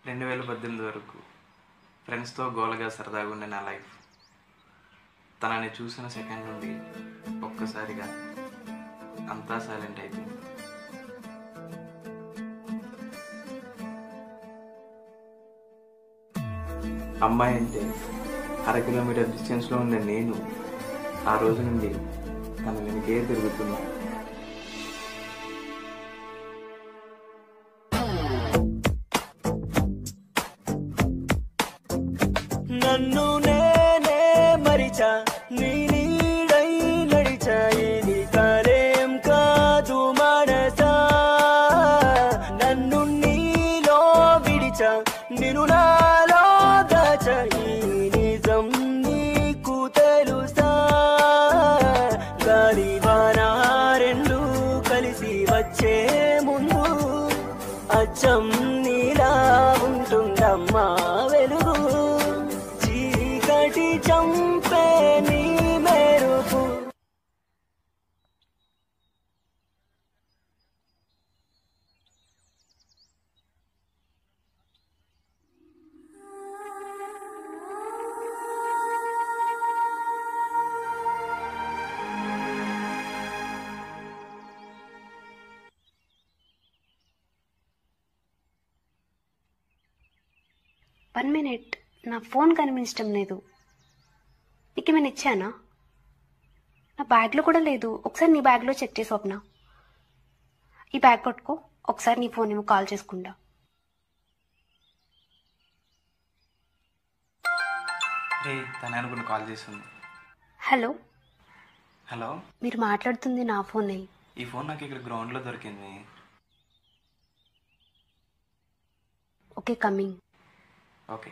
2018 వరకు ఫ్రెండ్స్తో గోలగా సరదాగా ఉండే నా లైఫ్ తనని చూసిన సెకండ్ నుండి ఒక్కసారిగా అంతా సైలెంట్ అయిపోయింది. అమ్మాయి అంటే 1/2 కిలోమీటర్ డిస్టెన్స్లో ఉండే నేను ఆ రోజు నుండి తన వెనుకే తిరుగుతున్నా. నన్ను నేనే మరిచా, నీ నీడై నడిచా, ఇది కాలేం కాదు మనసా. నన్ను నీలో విడిచా, నిన్ను నాలో దాచా, ఈ నిజం నీకు తెలుసా. గాలి వాన రెండు కలిసి వచ్చే ముందు అచ్చం నీలా ఉంటుందమ్మా వెలుగు. చీకటి చంపే నీ మెరుపు. వన్ మినిట్, నా ఫోన్ కనిపించడం లేదు. నీకేమైనా ఇచ్చానా? నా బ్యాగ్లో కూడా లేదు. ఒకసారి నీ బ్యాగ్లో చెక్ చేసి స్వప్న. ఈ బ్యాగ్ పట్టుకో, ఒకసారి నీ ఫోన్ ఏమో కాల్ చేసుకుంటా. తనే అనుకుని కాల్ చేస్తుంది. హలో హలో, మీరు మాట్లాడుతుంది నా ఫోనే. ఈ ఫోన్ నాకు ఇక్కడ గ్రౌండ్లో దొరికింది. Okay, coming. ఓకే.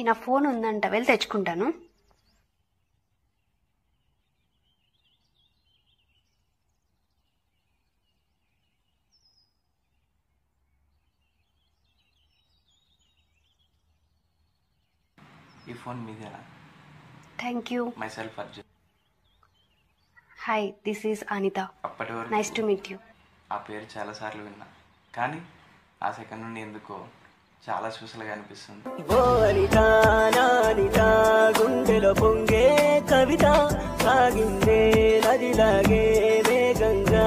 నా ఫోన్ ఉందంట, వెళ్ళి తెచ్చుకుంటాను. ఈ ఫోన్ మీదేనా? Thank you. Myself Arjun. Hi, this is Anitha. అప్పటి వరకు నైస్ టు మీట్ యూ. ఆ పేరు చాలాసార్లు విన్నా, కానీ ఆ సెకండ్ నుండి ఎందుకో చాలా స్పెషల్గా అనిపిస్తుంది. ఓ అనిత నానిత గుండెలో పొంగే కవిత సాగిందే నదిలాగే వేగంగా.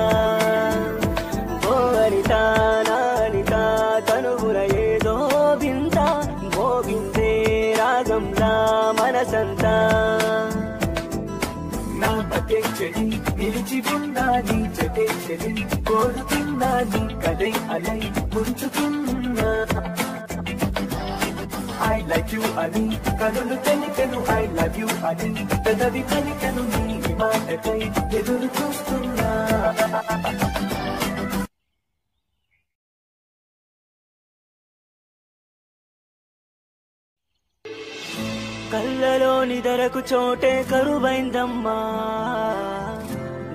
ఓ అనిత నానిత తనువున ఏదో వింత మోగిందే రాగంలా మనసంతా. నా బతే చెడి నిలిచి ఉండాలి, చెటే చెడి కోరుతున్నాని కదై అలై ముంచుతున్నా. I like you అని కనులు తెలికెను, I love you అని పెదవి పలికెను, నీ మాటకై ఎదురు చూస్తున్నా. కళ్ళలోని ధరకు చోటే కరువైందమ్మా,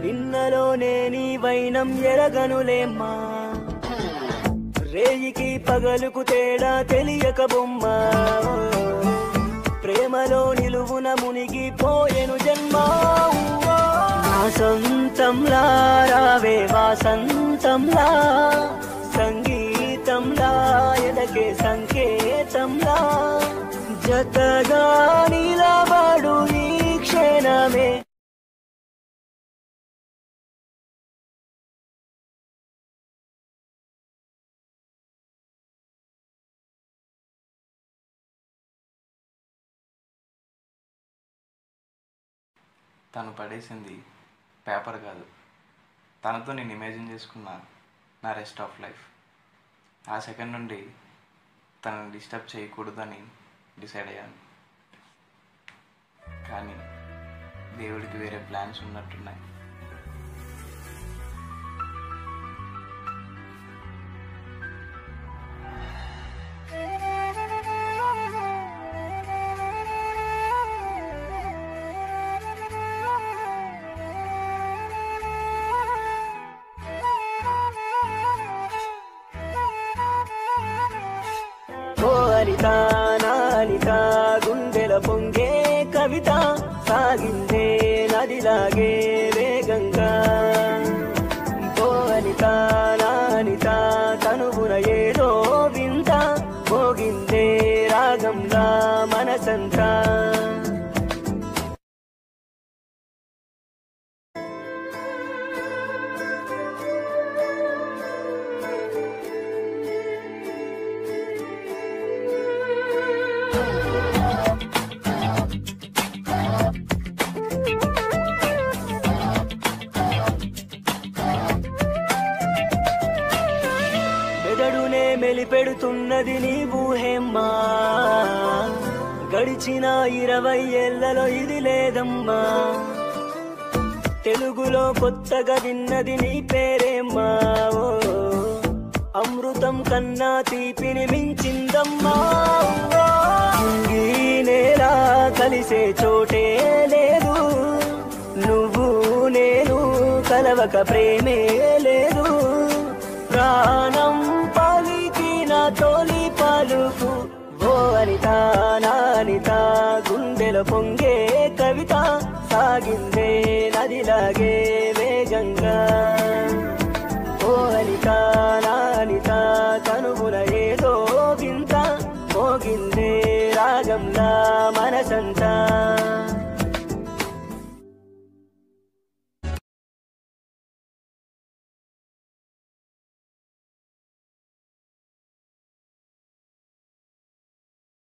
నిన్నలోనే నీ వైనం ఎరగనులేమ్మా. రేయికి పగలుకు తేడా తెలియక బొమ్మ, ప్రేమలో నిలువున మునిగిపోయెను జన్మ. నా సొంతంలా రావే వాసంతంలా, సంగీతంలా ఎదకే సంకేతంలా, జతగా నిలబడు ఈ క్షణమే. తను పడేసింది పేపర్ కాదు, తనతో నేను ఇమాజిన్ చేసుకున్న నా రెస్ట్ ఆఫ్ లైఫ్. ఆ సెకండ్ నుండి తనని డిస్టర్బ్ చేయకూడదని డిసైడ్ అయ్యాను. కానీ దేవుడికి వేరే ప్లాన్స్ ఉన్నట్టున్నాయి. అనిత నానిత గుండెల పొంగే కవిత సాగిందే నదిలాగే వేగంగా. ఓ అనిత నానిత మనసంతా. మెదడునే మెలిపెడుతున్నది నీ ఊహేమ్మా, గడిచిన 20 ఏళ్లలో ఇది లేదమ్మా. తెలుగులో కొత్తగా విన్నది నీ పేరేమ్మా, ఓ అమృతం కన్నా తీపిని మించిందమ్మా. ఈ నేల కలిసే చోటే లేదు, నువ్వు నేను కలవక ప్రేమే లేదు. ప్రాణం పలికిన తొలి పలుకు ఓ అనిత నానిత, గుండెలో పొంగే కవిత సాగిందే నదిలాగే వేగంగా. ఓ అనిత నానిత, కనుగున ఏదో వింత మోగిందే రాగంలా మనసంతా.